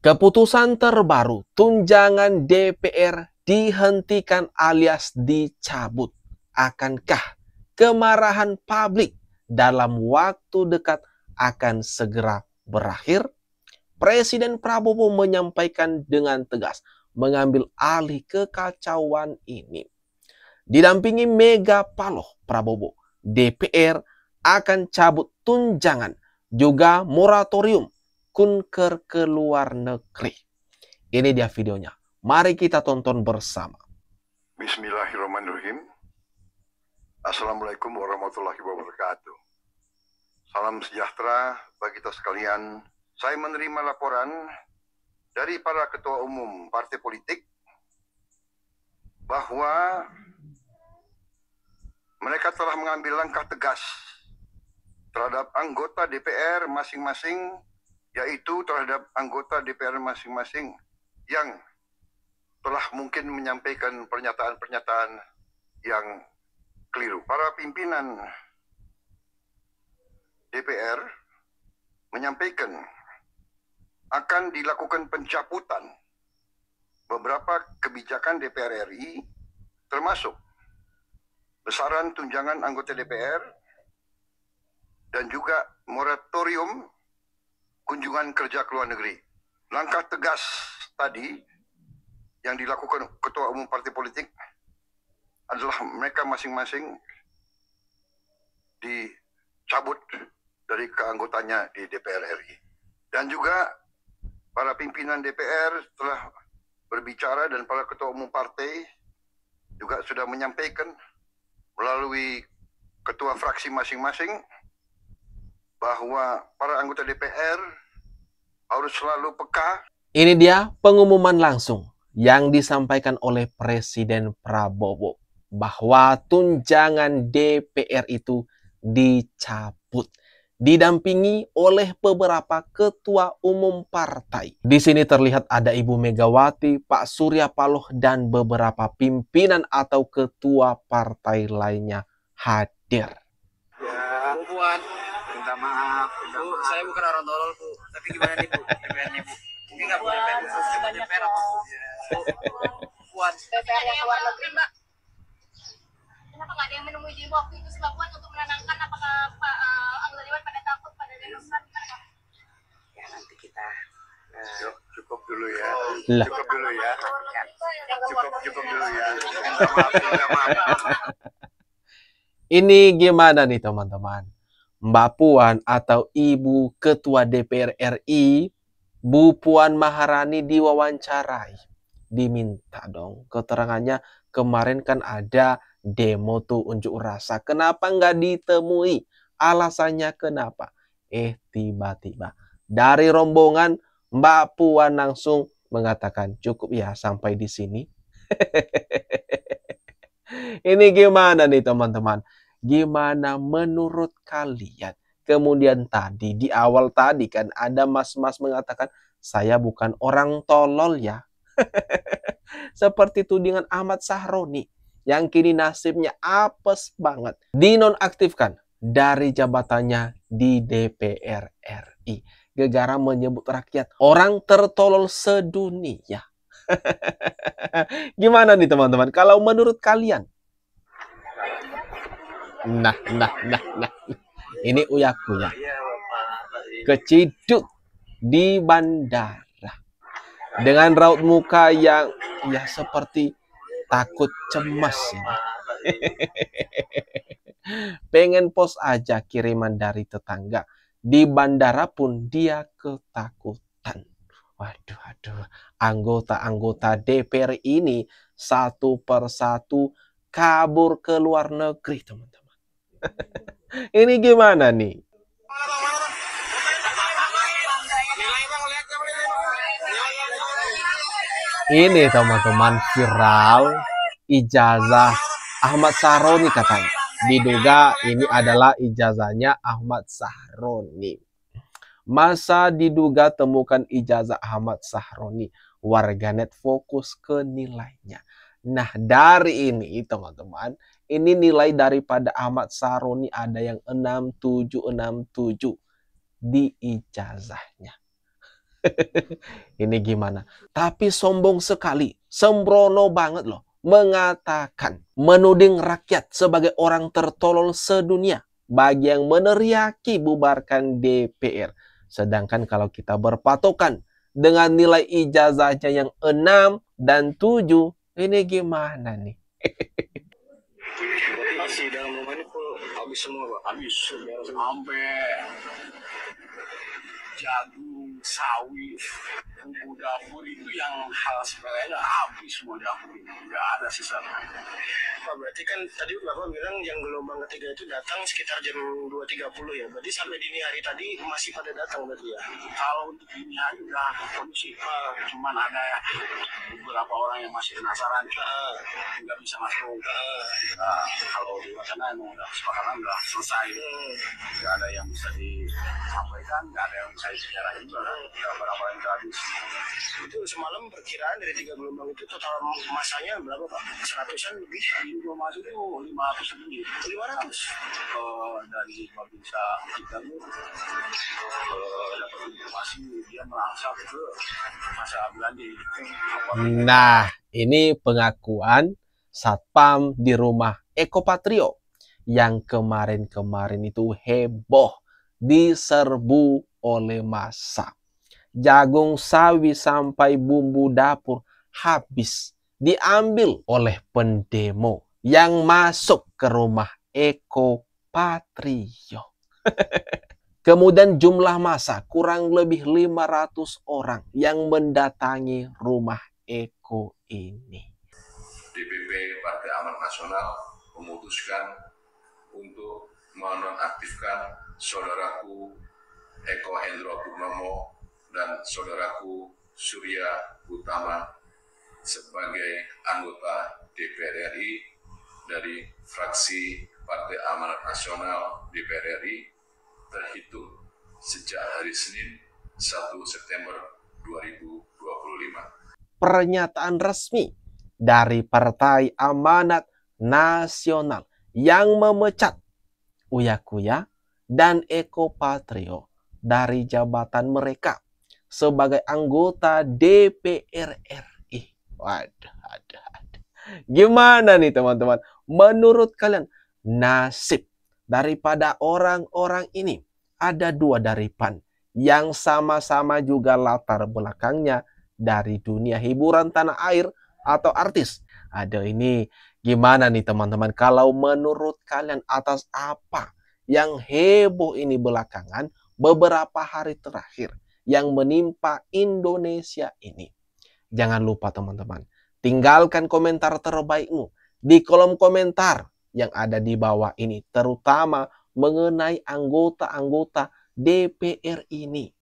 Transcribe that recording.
Keputusan terbaru, tunjangan DPR dihentikan alias dicabut. Akankah kemarahan publik dalam waktu dekat akan segera berakhir? Presiden Prabowo menyampaikan dengan tegas mengambil alih kekacauan ini. Didampingi Mega Paloh Prabowo, DPR akan cabut tunjangan juga moratorium kunker ke luar negeri. Ini dia videonya. Mari kita tonton bersama. Bismillahirrahmanirrahim. Assalamualaikum warahmatullahi wabarakatuh. Salam sejahtera bagi kita sekalian. Saya menerima laporan dari para ketua umum partai politik bahwa mereka telah mengambil langkah tegas terhadap anggota DPR masing-masing, yaitu terhadap anggota DPR masing-masing yang telah mungkin menyampaikan pernyataan-pernyataan yang keliru. Para pimpinan DPR menyampaikan akan dilakukan pencabutan beberapa kebijakan DPR RI, termasuk besaran tunjangan anggota DPR dan juga moratorium kunjungan kerja ke luar negeri. Langkah tegas tadi yang dilakukan ketua umum partai politik adalah mereka masing-masing dicabut dari keanggotaannya di DPR RI. Dan juga para pimpinan DPR telah berbicara dan para ketua umum partai juga sudah menyampaikan melalui ketua fraksi masing-masing bahwa para anggota DPR harus selalu peka. Ini dia pengumuman langsung yang disampaikan oleh Presiden Prabowo bahwa tunjangan DPR itu dicabut, didampingi oleh beberapa ketua umum partai. Di sini terlihat ada Ibu Megawati, Pak Surya Paloh, dan beberapa pimpinan atau ketua partai lainnya hadir. Ya, Bu Puan, minta maaf. Bu, saya bukan orang tolol, Bu. Tapi gimana nih, Bu? DPR-nya, Bu? Mungkin nggak boleh DPR, Bu. DPR apa, Bu? Puan. DPR yang luar negeri, Mbak. Kenapa nggak ada yang menemui di waktu itu si Mbak Puan untuk menenangkan? Apakah Pak anggota Dewan pada takut pada demonstran? Ya, nanti kita Cukup dulu ya. Lah. Cukup dulu ya. Cukup dulu ya. Ini gimana nih teman-teman? Mbak Puan atau Ibu Ketua DPR RI, Bu Puan Maharani diwawancarai. Diminta dong keterangannya. Kemarin kan ada demo tuh unjuk rasa. Kenapa nggak ditemui? Alasannya kenapa? Tiba-tiba dari rombongan Mbak Puan langsung mengatakan cukup ya sampai di sini. Ini gimana nih teman-teman? Gimana menurut kalian? Kemudian tadi di awal tadi kan ada mas-mas mengatakan saya bukan orang tolol ya. Seperti tudingan Ahmad Sahroni yang kini nasibnya apes banget. Dinonaktifkan dari jabatannya di DPR RI. Gegara menyebut rakyat orang tertolol sedunia. Gimana nih teman-teman? Kalau menurut kalian? Nah. Ini uyakunya. Keciduk di bandara. Dengan raut muka yang ya seperti takut cemas ini. Pengen post aja kiriman dari tetangga. Di bandara pun dia ketakutan. Waduh. Anggota-anggota DPR ini satu persatu kabur ke luar negeri, teman-teman. Ini gimana nih? Ini teman-teman viral ijazah Ahmad Sahroni katanya. Diduga ini adalah ijazahnya Ahmad Sahroni. Masa diduga temukan ijazah Ahmad Sahroni. Warganet fokus ke nilainya. Nah dari ini teman-teman, ini nilai daripada Ahmad Sahroni ada yang 6767 di ijazahnya. Ini gimana? Tapi sombong sekali, sembrono banget loh. Mengatakan, menuding rakyat sebagai orang tertolol sedunia bagi yang meneriaki bubarkan DPR. Sedangkan kalau kita berpatokan dengan nilai ijazahnya yang 6 dan 7, ini gimana nih? Masih dalam rumah ini habis semua, Pak. Habis sampai jagung, sawit, bumbu dapur itu yang hal sepelenya habis semua dapur ini. Nggak ada sisa. Pak, berarti kan tadi Bapak bilang yang gelombang ketiga itu datang sekitar jam 2.30 ya. Berarti sampai dini hari tadi masih pada datang berarti ya? Kalau untuk dini hari udah kondisi. Cuman ada ya beberapa orang yang masih penasaran. Nggak bisa masuk. Kalau di sana emang udah sepakatan udah selesai. Nggak ada yang bisa disampaikan, nggak ada yang bisa sejarah juga berapa yang habis. Itu semalam perkiraan dari 3 gelombang itu total masanya berapa Pak? 100-an lebih? Di rumah masuk itu 500 lebih. 500? Dari Babinsa kita itu dapat informasi dia merangsak ke masa Belandi. Nah, ini pengakuan Satpam di rumah Eko Patrio yang kemarin-kemarin itu heboh diserbu oleh massa. Jagung sawi sampai bumbu dapur habis diambil oleh pendemo yang masuk ke rumah Eko Patrio. Kemudian jumlah massa kurang lebih 500 orang yang mendatangi rumah Eko ini. DPP Partai Amanat Nasional memutuskan untuk menonaktifkan saudaraku Eko Hendro Purnomo dan saudaraku Surya Utama sebagai anggota DPR RI dari fraksi Partai Amanat Nasional DPR RI terhitung sejak hari Senin 1 September 2025. Pernyataan resmi dari Partai Amanat Nasional yang memecat Uya Kuya dan Eko Patrio dari jabatan mereka sebagai anggota DPR RI. Waduh. Gimana nih teman-teman? Menurut kalian nasib daripada orang-orang ini? Ada 2 dari PAN yang sama-sama juga latar belakangnya dari dunia hiburan tanah air atau artis. Ada ini gimana nih teman-teman? Kalau menurut kalian atas apa yang heboh ini belakangan beberapa hari terakhir yang menimpa Indonesia ini? Jangan lupa teman-teman, tinggalkan komentar terbaikmu di kolom komentar yang ada di bawah ini, terutama mengenai anggota-anggota DPR ini.